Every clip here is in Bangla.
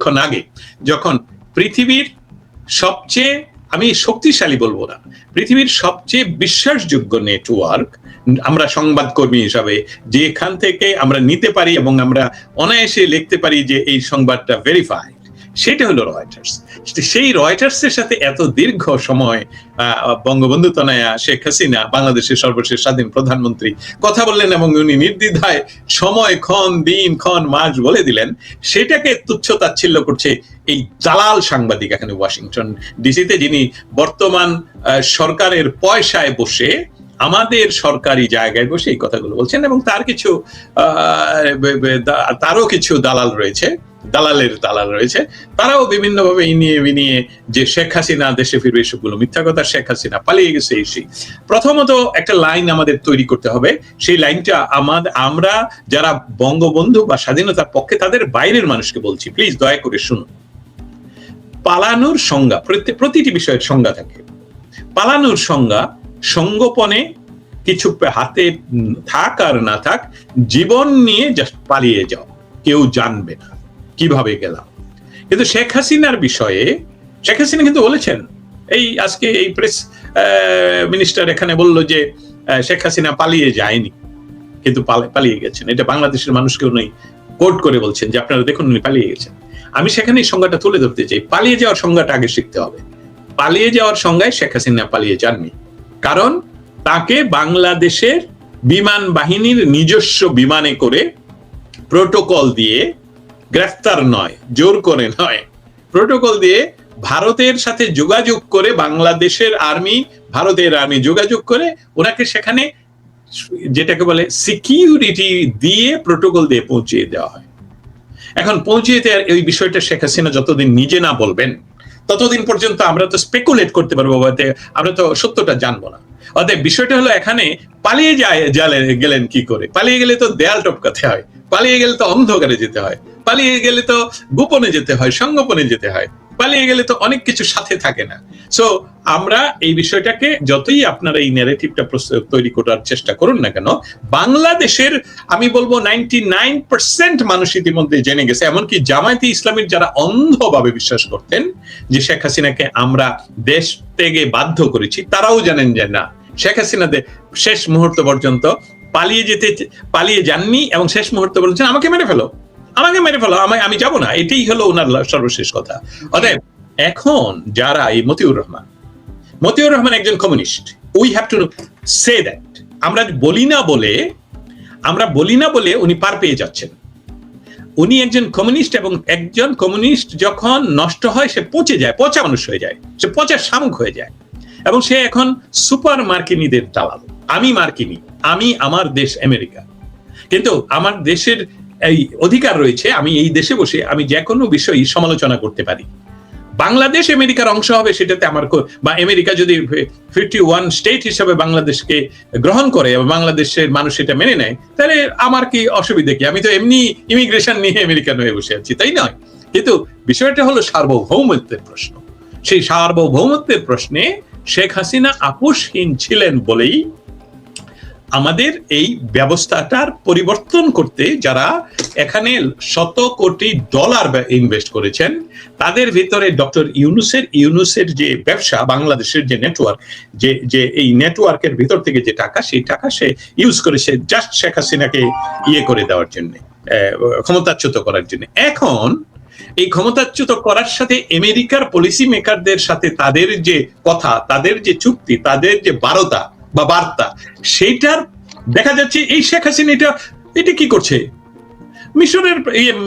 কিছুক্ষণ আগে যখন পৃথিবীর সবচেয়ে, আমি শক্তিশালী বলবো না, পৃথিবীর সবচেয়ে বিশ্বাসযোগ্য নেটওয়ার্ক আমরা সংবাদকর্মী হিসাবে যেখান থেকে আমরা নিতে পারি এবং আমরা অনায়াসে লিখতে পারি যে এই সংবাদটা ভেরিফাইড, সেটা হলো রয়টার্স। সেই রয়টার্সের সাথে এত দীর্ঘ সময় বঙ্গবন্ধু তনয়া শেখ হাসিনা, বাংলাদেশের সর্বশেষ স্বাধীন প্রধানমন্ত্রী, কথা বললেন এবং উনি নির্দ্বিধায় সময় ক্ষণ, দিন ক্ষণ, মাস বলে দিলেন। সেটাকে তুচ্ছ তাচ্ছিল্য করছে এই দালাল সাংবাদিক এখানে ওয়াশিংটন ডিসিতে, যিনি বর্তমান সরকারের পয়সায় বসে আমাদের সরকারি জায়গায় বসে এই কথাগুলো বলছেন। এবং তারও কিছু দালাল রয়েছে, দালাল রয়েছে, তারাও বিভিন্নভাবে ইনিয়ে যে শেখ হাসিনা দেশে ফিরবে, এসবগুলো মিথ্যা কথা, শেখ হাসিনা পালিয়ে গেছে। সেই প্রথমত একটা লাইন আমাদের তৈরি করতে হবে। সেই লাইনটা আমরা যারা বঙ্গবন্ধু বা স্বাধীনতার পক্ষে, তাদের বাইরের মানুষকে বলছি, প্লিজ দয়া করে শুনুন। পালানোর সংজ্ঞা, প্রতিটি বিষয়ের সংজ্ঞা থাকে। পালানোর সংজ্ঞা সঙ্গোপনে কিছু হাতে থাক আর না থাক, জীবন নিয়ে জাস্ট পালিয়ে যাও, কেউ জানবে না কিভাবে গেলাম। কিন্তু শেখ হাসিনার বিষয়ে শেখ হাসিনা কিন্তু বলেছেন, এই আজকে এই প্রেস মিনিস্টার এখানে বলল যে শেখ হাসিনা পালিয়ে যায়নি, কিন্তু পালিয়ে গেছেন। এটা বাংলাদেশের মানুষকে উনি কোট করে বলছেন যে আপনারা দেখুন উনি পালিয়ে গেছেন। আমি সেখানে এই সংজ্ঞাটা তুলে ধরতে চাই। পালিয়ে যাওয়ার সংজ্ঞাটা আগে শিখতে হবে। পালিয়ে যাওয়ার সংজ্ঞায় শেখ হাসিনা পালিয়ে যাননি, কারণ তাকে বাংলাদেশের বিমান বাহিনীর নিজস্ব বিমানে করে প্রোটোকল দিয়ে, গ্রেফতার নয়, জোর করে নয়, প্রোটোকল দিয়ে ভারতের সাথে যোগাযোগ করে, বাংলাদেশের আর্মি, ভারতের আর্মি যোগাযোগ করে ওনাকে সেখানে যেটাকে বলে সিকিউরিটি দিয়ে, প্রোটোকল দিয়ে পৌঁছিয়ে দেওয়া হয়। এখন পৌঁছিয়ে দেওয়ার এই বিষয়টা শেখ হাসিনা যতদিন নিজে না বলবেন ততদিন পর্যন্ত আমরা তো স্পেকুলেট করতে পারবো, আমরা তো সত্যটা জানবো না। অতএব বিষয়টা হলো এখানে পালিয়ে গেলেন কি করে? পালিয়ে গেলে তো দেয়াল টপকাতে হয়, পালিয়ে গেলে তো অন্ধকারে যেতে হয়, পালিয়ে গেলে তো গোপনে যেতে হয়, সংগোপনে যেতে হয়, পালিয়ে গেলে তো অনেক কিছু সাথে থাকে না। সো আমরা এই বিষয়টাকে, যতই আপনারা এই ন্যারেটিভটা তৈরি করার চেষ্টা করুন না কেন, বাংলাদেশের আমি বলবো 99% মানুষ ইতিমধ্যে জেনে গেছে। এমনকি জামায়াতে ইসলামীর যারা অন্ধভাবে বিশ্বাস করতেন যে শেখ হাসিনাকে আমরা দেশ থেকে বাধ্য করেছি, তারাও জানেন যে না, শেখ হাসিনা শেষ মুহূর্ত পর্যন্ত পালিয়ে যাননি, এবং শেষ মুহূর্তে বলছেন আমাকে মেরে ফেলো, আমি যাব না। এটাই হলো ওনার সর্বশেষ কথা। অতএব এখন যারা এই মতিউর রহমান একজন communist, we have to say that. আমরা বলি না বলে উনি পার পেয়ে যাচ্ছেন। উনি একজন কমিউনিস্ট, এবং একজন কমিউনিস্ট যখন নষ্ট হয় সে পচে যায়, পচা মানুষ হয়ে যায়, সে পচা শামুক হয়ে যায়, এবং সে এখন সুপার মার্কিনীদের দালাল। আমি মার্কিনী, আমি আমার দেশ আমেরিকা, কিন্তু আমার দেশের এই অধিকার রয়েছে, আমি এই দেশে বসে আমি যে কোনো বিষয় সমালোচনা করতে পারি। বাংলাদেশ আমেরিকার অংশ হবে সেটাতে আমার, বা আমেরিকা যদি 51 স্টেট হিসাবে বাংলাদেশকে গ্রহণ করে এবং বাংলাদেশের মানুষ সেটা মেনে নেয়, তাহলে আমার কি অসুবিধা কি? আমি তো এমনি ইমিগ্রেশন নিয়ে আমেরিকান হয়ে বসে আছি, তাই নয়? কিন্তু বিষয়টা হলো সার্বভৌমত্বের প্রশ্ন। সেই সার্বভৌমত্বের প্রশ্নে শেখ হাসিনা আপোষহীন ছিলেন বলেই আমাদের এই ব্যবস্থাটার পরিবর্তন করতে যারা এখানে শত কোটি ডলার ইনভেস্ট করেছেন, তাদের ভিতরে ডক্টর ইউনূসের যে ব্যবসা, বাংলাদেশের যে নেটওয়ার্ক, যে এই নেটওয়ার্কের ভিতর থেকে যে টাকা, সেই টাকা সে ইউজ করেছে জাস্ট শেখ হাসিনাকে করে দেওয়ার জন্য, ক্ষমতাচ্যুত করার জন্য। এখন এই ক্ষমতাচ্যুত করার সাথে আমেরিকার পলিসি মেকারদের সাথে তাদের যে কথা, তাদের যে চুক্তি, তাদের যে বার্তা, সেইটার দেখা যাচ্ছে এই শেখ হাসিনা এটা কি করছে?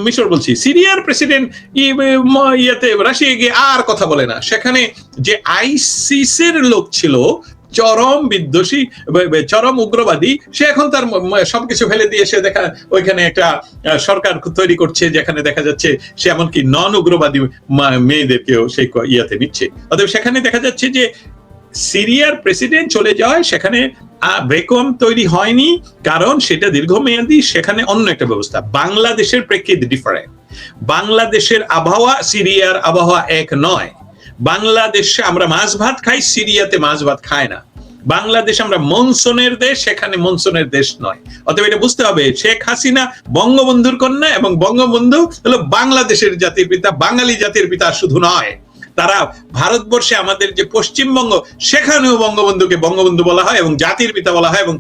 মিশর বলছি, সিরিয়ার প্রেসিডেন্ট রাশিয়া গিয়ে আর কথা বলে না। সেখানে যে আইসিসের লোক ছিল, চরম বিদ্বেষী, চরম উগ্রবাদী, সে এখন তার সবকিছু ফেলে দিয়ে সে ওইখানে একটা সরকার তৈরি করছে, যেখানে দেখা যাচ্ছে সে এমনকি নন উগ্রবাদী মেয়েদেরকেও সেই নিচ্ছে। অতএব সেখানে দেখা যাচ্ছে যে সিরিয়ার প্রেসিডেন্ট চলে যাওয়ায় সেখানে ভ্যাকুয়াম তৈরি হয়নি, কারণ সেটা দীর্ঘমেয়াদী, সেখানে অন্য একটা ব্যবস্থা। বাংলাদেশের প্রেক্ষিত ডিফারেন্ট। বাংলাদেশের আবহাওয়া সিরিয়ার আবহাওয়া এক নয়। বাংলাদেশে আমরা মাছ ভাত খাই, সিরিয়াতে মাছ ভাত খায় না। বাংলাদেশ আমরা মনসুনের দেশ, সেখানে মনসুনের দেশ নয়। অতএব এটা বুঝতে হবে, শেখ হাসিনা বঙ্গবন্ধুর কন্যা এবং বঙ্গবন্ধু হলো বাংলাদেশের জাতির পিতা, বাঙালি জাতির পিতা শুধু নয়। তারা ভারতবর্ষে আমাদের যে পশ্চিমবঙ্গ, সেখানেও বঙ্গবন্ধুকে বঙ্গবন্ধু বলা হয় এবং জাতির পিতা বলা হয়, এবং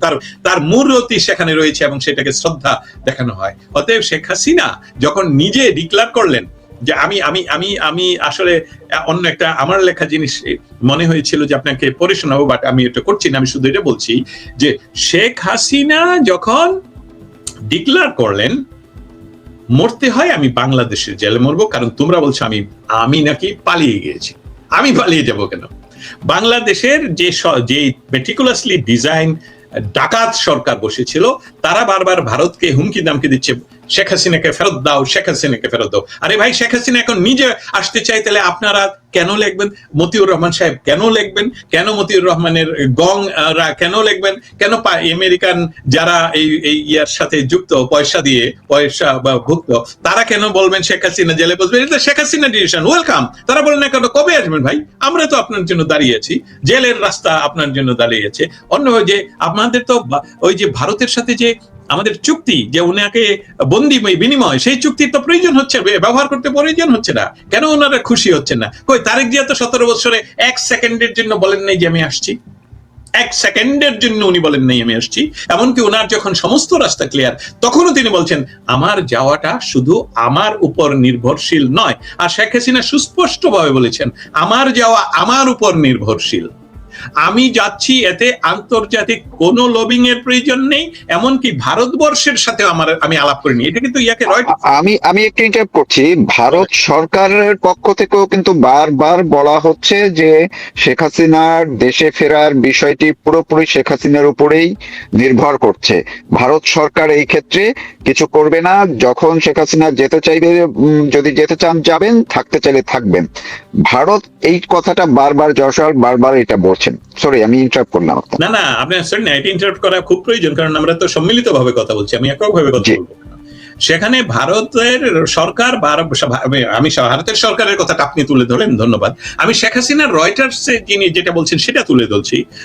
তার মূর্তি সেখানে রয়েছে এবং সেটাকে শ্রদ্ধা দেখানো হয়। অতএব শেখ হাসিনা যখন নিজে ডিক্লেয়ার করলেন যে আমি আমি আমি আমি আসলে অন্য একটা আমার লেখা জিনিস মনে হয়েছিল যে আপনাকে পড়ে শোনাবো, বাট আমি এটা করছি না, আমি শুধু এটা বলছি যে শেখ হাসিনা যখন ডিক্লেয়ার করলেন মরতে হয় আমি বাংলাদেশের জেলে মরবো, কারণ তোমরা বলছো আমি নাকি পালিয়ে গিয়েছি। আমি পালিয়ে যাব কেন? বাংলাদেশের যে মেটিকুলাসলি ডিজাইন ডাকাত সরকার বসেছিল, তারা বারবার ভারতকে হুমকি দামকি দিচ্ছে, শেখ হাসিনাকে ফেরত দাও, শেখ হাসিনাকে ফেরত দাও। আরে ভাই, শেখ হাসিনা এখন নিজে আসতে চাই, তাহলে আপনারা কেন লিখবেন? মতিউর রহমান সাহেব কেন লিখবেন? কেন মতিউর রহমানের গংরা কেন লিখবেন? কেন আমেরিকান যারা এই ইয়ার সাথে যুক্ত, পয়সা বা ভুক্ত, তারা কেন বলবেন শেখ হাসিনা জেলে বসবেন? এটা শেখ হাসিনা ডিসিশন, ওয়েলকাম। তারা বলেন না কেন কবে আসবেন ভাই, আমরা তো আপনার জন্য দাঁড়িয়ে আছি, জেলের রাস্তা আপনার জন্য দাঁড়িয়ে আছে। অন্য যে আপনাদের তো ওই যে ভারতের সাথে যে আমাদের চুক্তি, যে উনাকে বন্দি বিনিময়, সেই চুক্তির তো প্রয়োজন হচ্ছে, ব্যবহার করতে প্রয়োজন হচ্ছে না। কেন ওনারা খুশি হচ্ছেন না? কই তারেক জিয়া তো 17 বছরে 1 সেকেন্ডের জন্য বলেন নাই যে আমি আসছি, 1 সেকেন্ডের জন্য উনি বলেন নাই আমি আসছি। এমনকি ওনার যখন সমস্ত রাস্তা ক্লিয়ার, তখনও তিনি বলছেন আমার যাওয়াটা শুধু আমার উপর নির্ভরশীল নয়। আর শেখ হাসিনা সুস্পষ্ট ভাবে বলেছেন আমার যাওয়া আমার উপর নির্ভরশীল। আমি যাচ্ছি, এতে আন্তর্জাতিক কোন লবিং এর প্রয়োজন নেই, এমনকি ভারতবর্ষের সাথে আমি আলাপ করিনি। এটা কিন্তু ইয়াকে আমি একটু ইন্টারাপ্ট করছি। ভারত সরকারের পক্ষ থেকেও কিন্তু বারবার বলা হচ্ছে যে শেখ হাসিনার দেশে ফেরার বিষয়টি পুরোপুরি শেখ হাসিনার উপরেই নির্ভর করছে। ভারত সরকার এই ক্ষেত্রে কিছু করবে না। যখন শেখ হাসিনা যেতে চাইবে, যদি যেতে চান যাবেন, থাকতে চাইলে থাকবেন। ভারত এই কথাটা বারবার বারবার এটা বলছেন। সরি, আমি ইন্টারাপ্ট করলাম। না আপনি সরি না, এটা ইন্টারাপ্ট করা খুব প্রয়োজন, কারণ আমরা তো সম্মিলিত ভাবে কথা বলছি, আমি এককভাবে কথা বলবো। সেখানে ভারতের সরকার, আমি ভারতের সরকারের কথাটা আপনি তুলে ধরেন, ধন্যবাদ। আমি শেখ হাসিনার রয়টার্সে যিনি যেটা বলছেন সেটা তুলে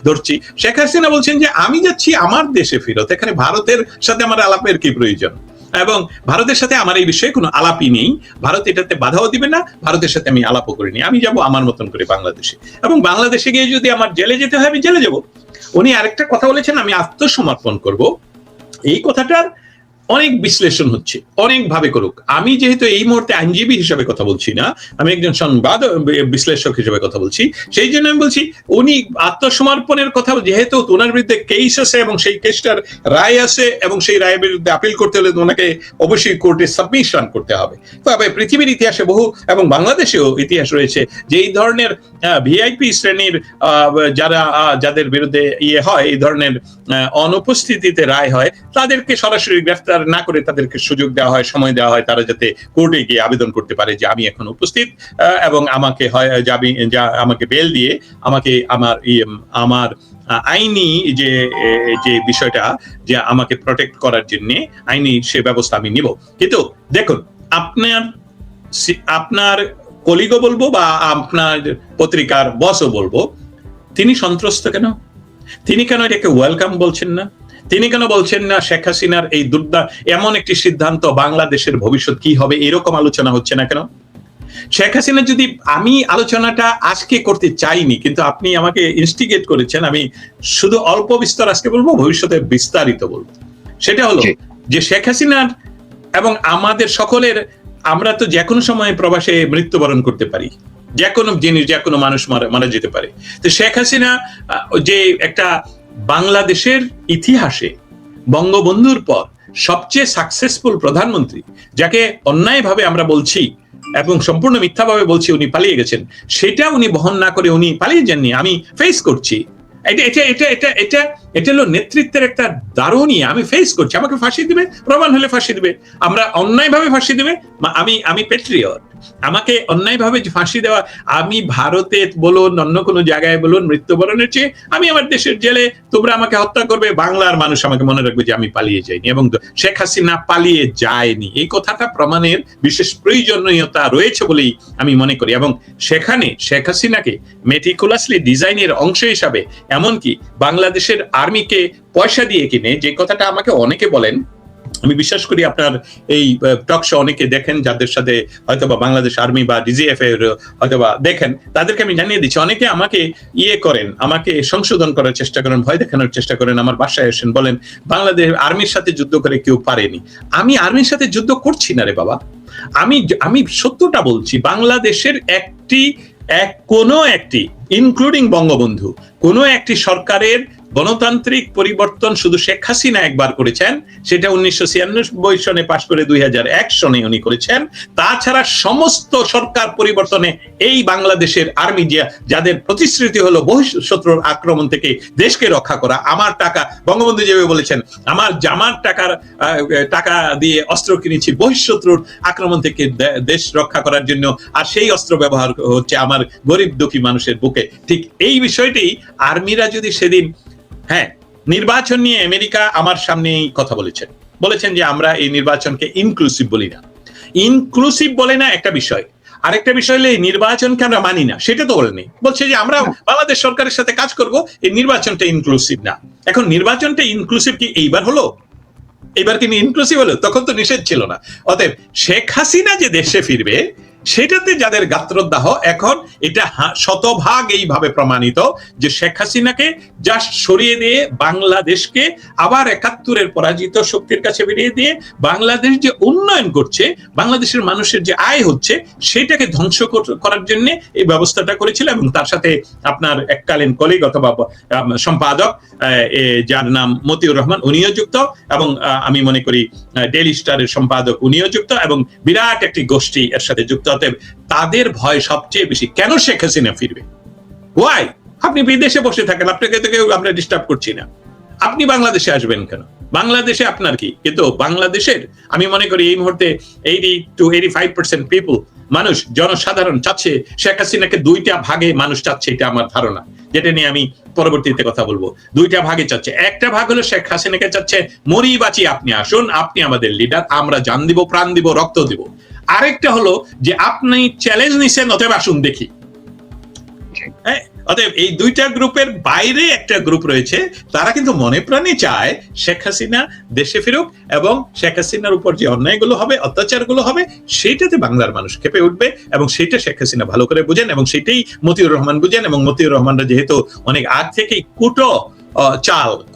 ধরছি। শেখ হাসিনা বলছেন যে আমি যাচ্ছি আমার দেশে ফেরত, এখানে ভারতের সাথে আমার আলাপের কি প্রয়োজন, এবং ভারতের সাথে আমার এই বিষয়ে কোনো আলাপই নেই। ভারত এটাতে বাধাও দিবে না, ভারতের সাথে আমি আলাপও করিনি। আমি যাব আমার মতন করে বাংলাদেশে, এবং বাংলাদেশে গিয়ে যদি আমার জেলে যেতে হয় আমি জেলে যাব। উনি আরেকটা কথা বলেছেন আমি আত্মসমর্পণ করব। এই কথাটার অনেক বিশ্লেষণ হচ্ছে, অনেক ভাবে করুক। আমি যেহেতু এই মুহূর্তে আইনজীবী হিসেবে কথা বলছি না, আমি একজন সংবাদ বিশ্লেষক হিসেবে কথা বলছি, সেই জন্য আমি বলছি উনি আত্মসমর্পণের কথা, যেহেতু ওনার বিরুদ্ধে কেস আছে এবং সেই কেসটার রায় আছে, এবং সেই রায়ের বিরুদ্ধে আপিল করতে হলে ওনাকে অবশ্যই কোর্টে সাবমিশন করতে হবে। তবে পৃথিবীর ইতিহাসে বহু, এবং বাংলাদেশেও ইতিহাস রয়েছে যে এই ধরনের ভিআইপি শ্রেণীর যাদের বিরুদ্ধে হয়, এই ধরনের অনুপস্থিতিতে রায় হয়, তাদেরকে সরাসরি গ্রেফতার না করে তাদেরকে সুযোগ দেওয়া হয়, সময় দেওয়া হয়, তারা যাতে কোর্টে গিয়ে আবেদন করতে পারে যে আমি এখন উপস্থিত, এবং আমাকে হয় আমাকে বেল দিয়ে আমাকে আমার আইনি যে বিষয়টা, যে আমাকে প্রটেক্ট করার জন্য আইনি সে ব্যবস্থা আমি নিব। কিন্তু দেখুন, আপনার কলিগও বলবো বা আপনার পত্রিকার বসও বলবো, তিনি সন্ত্রস্ত কেন? তিনি কেন এটাকে ওয়েলকাম বলছেন না? তিনি কেন বলছেন না শেখ হাসিনার এই এমন একটি সিদ্ধান্ত, বাংলাদেশের ভবিষ্যৎ কি হবে, এরকম আলোচনা হচ্ছে না কেন? শেখ হাসিনা যদি, আমি আলোচনাটা আজকে করতে চাইনি, কিন্তু আপনি আমাকে ইনস্টিগেট করেছেন, আমি শুধু অল্প বিস্তার আজকে বলবো, ভবিষ্যতে বিস্তারিত বলবো। সেটা হলো যে শেখ হাসিনার এবং আমাদের সকলের, আমরা তো যে কোনো সময় প্রবাসে মৃত্যুবরণ করতে পারি, যে কোনো জিনিস, যে কোনো মানুষ মারা যেতে পারে। তো শেখ হাসিনা যে একটা বাংলাদেশের ইতিহাসে বঙ্গবন্ধুর পর সবচেয়ে সাকসেসফুল প্রধানমন্ত্রী, যাকে অন্যায়ভাবে আমরা বলছি এবং সম্পূর্ণ মিথ্যাভাবে বলছি উনি পালিয়ে গেছেন, সেটা উনি বহন না করে উনি পালিয়ে যাননি। আমি ফেস করছি, এটা এটা হলো নেতৃত্বের একটা দারুণই, আমি ফেস করছি, আমাকে ফাঁসি দিবে, প্রমাণ হলে ফাঁসি দিবে, আমরা অন্যায়ভাবে ফাঁসি দিবে, আমি পেট্রিয়ট, আমাকে অন্যায়ভাবে ফাঁসি দেওয়া, আমি ভারতে বলুন অন্য কোনো জায়গায় বলুন মৃত্যুবরণের চেয়ে আমি আমার দেশের জেলে, তোমরা আমাকে হত্যা করবে, বাংলার মানুষ আমাকে মনে রাখবে যে আমি পালিয়ে যাইনি, এবং শেখ হাসিনা পালিয়ে যায়নি, এই কথাটা প্রমাণের বিশেষ প্রয়োজনীয়তা রয়েছে বলেই আমি মনে করি। এবং সেখানে শেখ হাসিনাকে মেটিকুলাসলি ডিজাইনের অংশ হিসাবে এমনকি বাংলাদেশের আর্মিকে পয়সা দিয়ে কিনে, যে কথাটা আমাকে অনেকে বলেন, আমি বিশ্বাস করি আপনার এই টক শো অনেকে দেখেন যাদের সাথে হয়তোবা বাংলাদেশ আর্মি বা ডিজিএফ এর হয়তোবা দেখেন, তাদেরকে আমি জানিয়ে দিচ্ছি, অনেকে আমাকে করেন, আমাকে সংশোধন করার চেষ্টা করেন, ভয় দেখানোর চেষ্টা করেন, আমার বাসায় আসেন, বলেন বাংলাদেশ আর্মির সাথে যুদ্ধ করে কেউ পারেনি। আমি আর্মির সাথে যুদ্ধ করছি না রে বাবা, আমি সত্যটা বলছি। বাংলাদেশের কোনো একটি ইনক্লুডিং বঙ্গবন্ধু, কোনো একটি সরকারের গণতান্ত্রিক পরিবর্তন শুধু শেখ হাসিনা একবার করেছেন, সেটা 1996 সনে পাশ করে 2001 সনে উনি করেছেন। তাছাড়া সমস্ত সরকার পরিবর্তনে এই বাংলাদেশের আর্মি যাদের প্রতিশ্রুতি হলো বহিঃশত্রুর আক্রমণ থেকে দেশকে রক্ষা করা, আমার টাকা, বঙ্গবন্ধু যেভাবে বলেছেন, আমার জামার টাকা দিয়ে অস্ত্র কিনেছি বহিঃশত্রুর আক্রমণ থেকে দেশ রক্ষা করার জন্য, আর সেই অস্ত্র ব্যবহার হচ্ছে আমার গরিব দুঃখী মানুষের বুকে। ঠিক এই বিষয়টি আর্মিরা যদি সেদিন, হ্যাঁ, নির্বাচন নিয়ে আমেরিকা আমার সামনেই কথা বলেছেন যে আমরা এই নির্বাচনকে ইনক্লুসিভ বলি না। ইনক্লুসিভ বলে না একটা বিষয়, আরেকটা বিষয় হলে এই নির্বাচনকে আমরা মানি না, সেটা তো বলেনি, বলছে যে আমরা বাংলাদেশ সরকারের সাথে কাজ করব, এই নির্বাচনটা ইনক্লুসিভ না। এখন নির্বাচনটা ইনক্লুসিভ কি এইবার হলো? এবার কি ইনক্লুসিভ হলো? তখন তো নিষেধ ছিল না। অতএব শেখ হাসিনা যে দেশে ফিরবে সেটাতে যাদের গাত্রদাহ, এখন এটা শতভাগ এইভাবে প্রমাণিত যে শেখ হাসিনাকে জাস্ট সরিয়ে দিয়ে বাংলাদেশকে আবার 71-এর পরাজিত শক্তির কাছে বেরিয়ে দিয়ে বাংলাদেশ যে উন্নয়ন করছে, বাংলাদেশের মানুষের যে আয় হচ্ছে, সেটাকে ধ্বংস করার জন্য এই ব্যবস্থাটা করেছিল। এবং তার সাথে আপনার এককালীন কলিগ অথবা সম্পাদক যার নাম মতিউর রহমান, উনিও যুক্ত, এবং আমি মনে করি ডেইলি স্টারের সম্পাদক উনিও যুক্ত, এবং বিরাট একটি গোষ্ঠী এর সাথে যুক্ত। তাদের ভয় সবচেয়ে বেশি, কেন শেখ হাসিনা ফিরবে? ওয়াই? আপনি বিদেশে বসে থাকেন, আপনাকে তো কেউ আমরা ডিস্টার্ব করছি না, আপনি বাংলাদেশে আসবেন কেন? বাংলাদেশে আপনার কি? কিন্তু বাংলাদেশের আমি মনে করি এই মুহূর্তে 80 to 85% পিপল, মানুষ, জনসাধারণ চাচ্ছে শেখ হাসিনাকে দুইটা ভাগে মানুষ চাচ্ছে, এটা আমার ধারণা, যেটা নিয়ে আমি পরবর্তীতে কথা বলবো। দুইটা ভাগে চাচ্ছে, একটা ভাগ হলো শেখ হাসিনাকে চাচ্ছে মরি বাঁচি আপনি আসুন, আপনি আমাদের লিডার, আমরা জান দিব, প্রাণ দিব, রক্ত দিব। আরেকটা হলো যে আপনি চ্যালেঞ্জ নিছেন, অতএব আসুন দেখি। হ্যাঁ, অতএব এই দুইটা গ্রুপের বাইরে একটা গ্রুপ রয়েছে, তারা কিন্তু মনে প্রাণে চায় শেখ হাসিনা দেশে ফিরুক, এবং শেখ হাসিনার উপর যে অন্যায়গুলো হবে, অত্যাচারগুলো হবে, সেইটাতে বাংলার মানুষ ক্ষেপে উঠবে, এবং সেটা শেখ হাসিনা ভালো করে বুঝেন, এবং সেটাই মতিউর রহমান বুঝেন। এবং মতিউর রহমানরা যেহেতু অনেক আগ থেকেই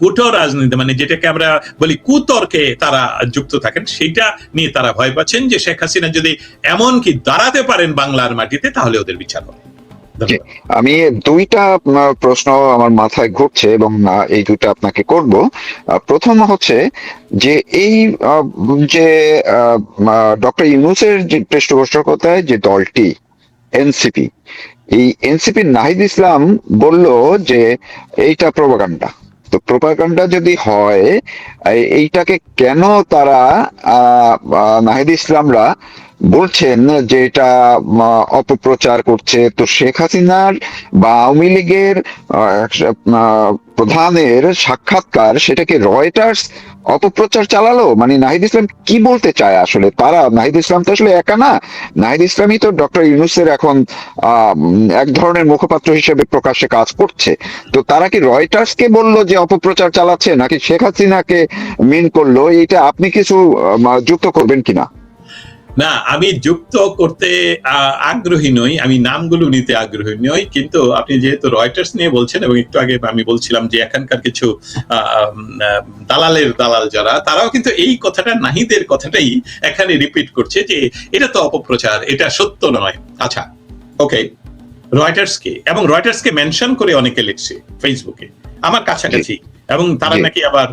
কুটো রাজনীতি, মানে যেটাকে আমরা বলি কুতর্কে তারা যুক্ত থাকেন, সেটা নিয়ে তারা ভয় পাচ্ছেন যে শেখ হাসিনা যদি এমনকি দাঁড়াতে পারেন বাংলার মাটিতে, তাহলে ওদের বিচার হবে। আমি দুইটা প্রশ্ন আমার মাথায় ঘুরছে এবং এই দুইটা আপনাকে করব। প্রথম হচ্ছে যে এই যে ডক্টর ইউনূসের যে পৃষ্ঠপোষকতায় যে দলটি এনসিপি, এই এনসিপির নাহিদ ইসলাম বলল যে এইটা প্রোপাগান্ডা। তো প্রোপাগান্ডা যদি হয়, এইটাকে কেন তারা নাহিদ ইসলামরা বলছেন যে এটা অপপ্রচার করছে? তো শেখ হাসিনার বা আওয়ামী লীগের প্রধানের সাক্ষাৎকার, সেটাকে রয়টার্স অপপ্রচার চালালো? মানে নাহিদ ইসলাম কি বলতে চায় আসলে? তারা, নাহিদ ইসলাম তো আসলে একা না, নাহিদ ইসলামই তো ডক্টর ইউনূসের এখন এক ধরনের মুখপাত্র হিসেবে প্রকাশ্যে কাজ করছে। তো তারা কি রয়টার্সকে বললো যে অপপ্রচার চালাচ্ছে, নাকি শেখ হাসিনাকে মিন করলো? এটা আপনি কিছু যুক্ত করবেন কিনা? না, আমি যুক্ত করতে আগ্রহী নই, আমি নামগুলো নিতে আগ্রহী নই, কিন্তু আপনি যেহেতু রয়টার্স নিয়ে বলছেন, এবং একটু আগে আমি বলছিলাম যে এখানকার কিছু দালাল যারা, তারাও কিন্তু এই কথাটা, নাহিদের কথাটাই এখানে রিপিট করছে যে এটা তো অপপ্রচার, এটা সত্য নয়। আচ্ছা, ওকে, রয়টার্সকে, এবং রয়টার্সকে মেনশন করে অনেকে লিখছে ফেসবুকে আমার কাছাকাছি, এবং তারা নাকি আবার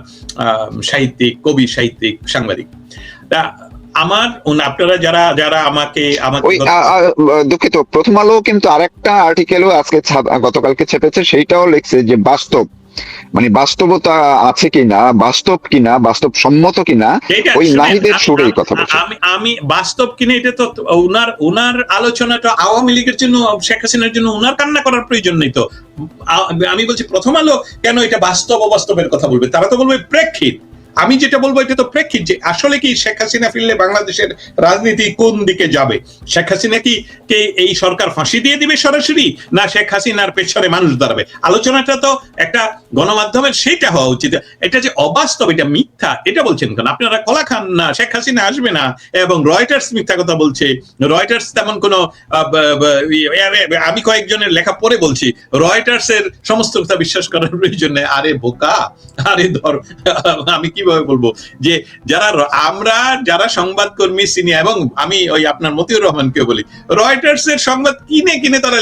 সাহিত্যিক, কবি, সাহিত্যিক, সাংবাদিক। আমার, আপনারা যারা আমাকে দুঃখিত, প্রথম আলো কিন্তু আরেকটা আর্টিকেলও আজকে গতকালকে ছেপেছে, সেইটাও লিখছে যে বাস্তব মানে বাস্তবতা আছে কিনা, বাস্তবসম্মত কিনা, এটা ওই শুনেন, নাহিদের সুরেই কথা বলছে। আমি বাস্তব কিনা এটা তো উনার আলোচনাটা আওয়ামী লীগের জন্য, শেখ হাসিনার জন্য উনার কান্না করার প্রয়োজন নেই তো। আমি বলছি প্রথম আলো কেন এটা বাস্তব অবাস্তবের কথা বলবে, তারা তো বলবে প্রেক্ষিত। আমি যেটা বলবো এটা তো প্রেক্ষিত, যে আসলে কি শেখ হাসিনা ফিরলে বাংলাদেশের রাজনীতি কোন দিকে যাবে। শেখ হাসিনা কি এই সরকার ফাঁসি দিয়ে দিবে সরাসরি, না শেখ হাসিনার পেছনে মানুষ দাঁড়াবে। আলোচনাটা তো একটা গণমাধ্যমের সেটা হওয়া উচিত। এটা যে অবাস্তব, এটা মিথ্যা, এটা বলছেন কেন আপনারা? কলা খান না, শেখ হাসিনা আসবে না, এবং রয়টার্স মিথ্যা কথা বলছে। রয়টার্স তেমন কোন, আমি কয়েকজনের লেখা পড়ে বলছি, রয়টার্স এর সমস্ত কথা বিশ্বাস করার প্রয়োজন নেই। আরে বোকা, আরে ধর, আমি কিভাবে বলবো যে যারা সংবাদকর্মী চিনি, এবং আমি ওই আপনার মতিউর রহমানকে বলি, রয়টার্স এর সংবাদ কিনে তারা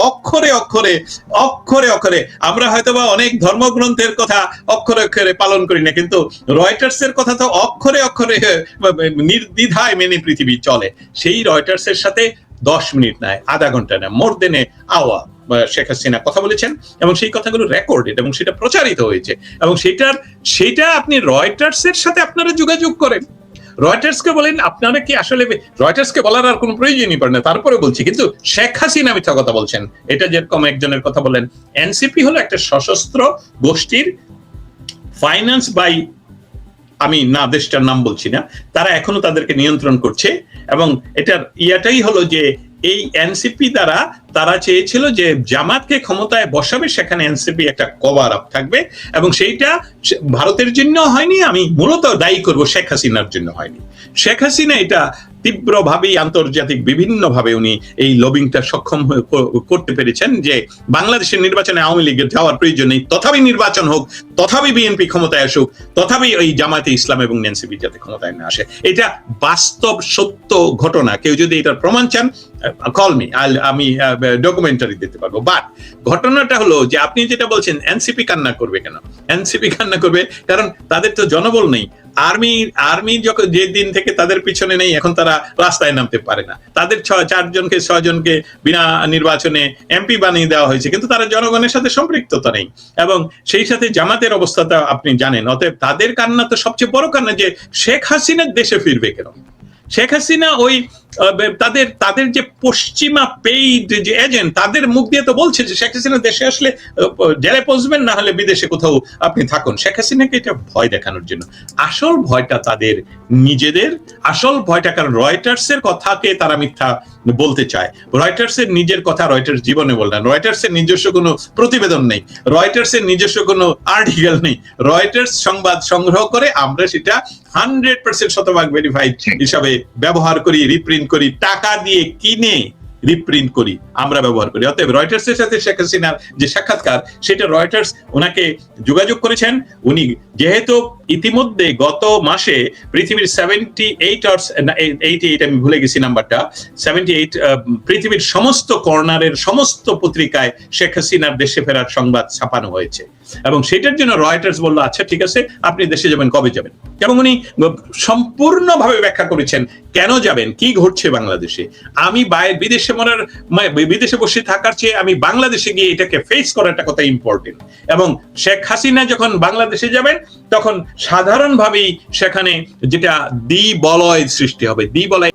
অক্ষরে অক্ষরে অক্ষরে অক্ষরে, আমরা হয়তোবা অনেক ধর্মগ্রন্থের কথা অক্ষরে অক্ষরে পালন করি না, কিন্তু রয়টার্স এর কথা তো অক্ষরে অক্ষরে নির্দ্বিধায় মেনে পৃথিবী চলে। সেই রয়টার্স এর সাথে 10 মিনিট নয়, আধা ঘন্টা না, মোর দেন আওয়া শেখ হাসিনা কথা বলেছেন, এবং সেই কথাগুলো রেকর্ডেড, এবং সেটা প্রচারিত হয়েছে, এবং সেটা আপনি রয়টার্স এর সাথে আপনারা যোগাযোগ করেন। রয়টার্সকে বলেন, আপনারা কি আসলে রয়টার্সকে বলার আর কোনো প্রয়োজনই পড়ে না, তারপরে বলছি। কিন্তু শেখ হাসিনা মিথ্যা কথা বলছেন, এটা যেরকম একজনের কথা বলেন, এনসিপি হলো একটা সশস্ত্র গোষ্ঠীর, ফাইন্যান্স বাই, আমি না দেশটার নাম বলছি না, তারা এখনো তাদেরকে নিয়ন্ত্রণ করছে। এবং এটার ইয়াটাই হলো যে এই এনসিপি দ্বারা তারা চেয়েছিল যে জামাতকে ক্ষমতায় বসাবে, সেখানে এনসিপি একটা কভার আপ থাকবে, এবং সেইটা ভারতের জন্য হয়নি। আমি মূলত দায়ী করব শেখ হাসিনার জন্য হয়নি। শেখ হাসিনা এটা তীব্রভাবেই আন্তর্জাতিক বিভিন্নভাবে উনি এই লবিংটা সক্ষম করতে পেরেছেন, যে বাংলাদেশের নির্বাচনে আওয়ামী লীগের যাওয়ার প্রয়োজন নেই, তথাপি নির্বাচন হোক, তথাপি বিএনপি ক্ষমতায় আসুক, তথাপি ওই জামাতে ইসলাম এবং এনসিপি যাতে ক্ষমতায় না আসে। এটা বাস্তব সত্য ঘটনা। কেউ যদি এটার প্রমাণ চান, কল মি, আমি ডকুমেন্টারি দিতে পারবো। বাট ঘটনাটা হলো যে আপনি যেটা বলছেন, এনসিপি কান্না করবে কেন? এনসিপি কান্না করবে কারণ তাদের তো জনবল নেই। আর্মি যখন যে দিন থেকে তাদের পিছনে নেই, এখন তারা রাস্তায় নামতে পারে না। তাদের 6জনকে বিনা নির্বাচনে এমপি বানিয়ে দেওয়া হয়েছে, কিন্তু তারা জনগণের সাথে সম্পৃক্ততা নেই। এবং সেই সাথে জামাতের অবস্থাটা আপনি জানেন। অতএব তাদের কান্না তো সবচেয়ে বড় কান্না, যে শেখ হাসিনা দেশে ফিরবে কেন। শেখ হাসিনা ওই তাদের যে পশ্চিমা পেইড যে এজেন্ট, তাদের মুখ দিয়ে তো বলছে যে শেখ হাসিনা দেশে আসলে জেলে পৌঁছবেন, না হলে বিদেশে কোথাও আপনি থাকুন। শেখ হাসিনাকে এটা ভয় দেখানোর জন্য। আসল ভয়টা তাদের নিজেদের, আসল ভয়টা কারণ রয়টার্স এর কথাকে তারা মিথ্যা বলতে চায়। রয়টার্স এর নিজের কথা রয়টার্স জীবনে বলে না। রয়টার্স এর নিজস্ব কোনো প্রতিবেদন নেই, রয়টার্স এর নিজস্ব কোনো আর্টিকেল নেই। রয়টার্স সংবাদ সংগ্রহ করে, আমরা সেটা 100% শতভাগ ভেরিফাইড হিসাবে ব্যবহার করি, রিপ্রিন্ট করি, টাকা দিয়ে কিনে রিপ্রিন্ট করি, আমরা ব্যবহার করি। অতএব রয়টার্স এর সাথে শেখ হাসিনার যে সাক্ষাৎকার, সেটা রয়টার্স ওনাকে যোগাযোগ করেছেন। উনি যেহেতু ইতিমধ্যে গত মাসে পৃথিবীর 78 আমি ভুলে গেছি নাম্বারটা, 78 পৃথিবীর সমস্ত কর্নারের সমস্ত পত্রিকায় শেখ হাসিনার দেশে ফেরার সংবাদ ছাপানো হয়েছে, এবং সেটার জন্য রয়টার্স বলল, আচ্ছা ঠিক আছে, আপনি দেশে যাবেন, কবে যাবেন। এবং উনি সম্পূর্ণভাবে ব্যাখ্যা করেছেন কেন যাবেন, কি ঘটছে বাংলাদেশে। আমি বিদেশে বসে থাকার চেয়ে আমি বাংলাদেশে গিয়ে এটাকে ফেস করাটা কত ইম্পর্টেন্ট। এবং শেখ হাসিনা যখন বাংলাদেশে যাবেন, তখন সাধারণভাবেই সেখানে যেটা দ্বিবলয় সৃষ্টি হবে। দ্বিবলয়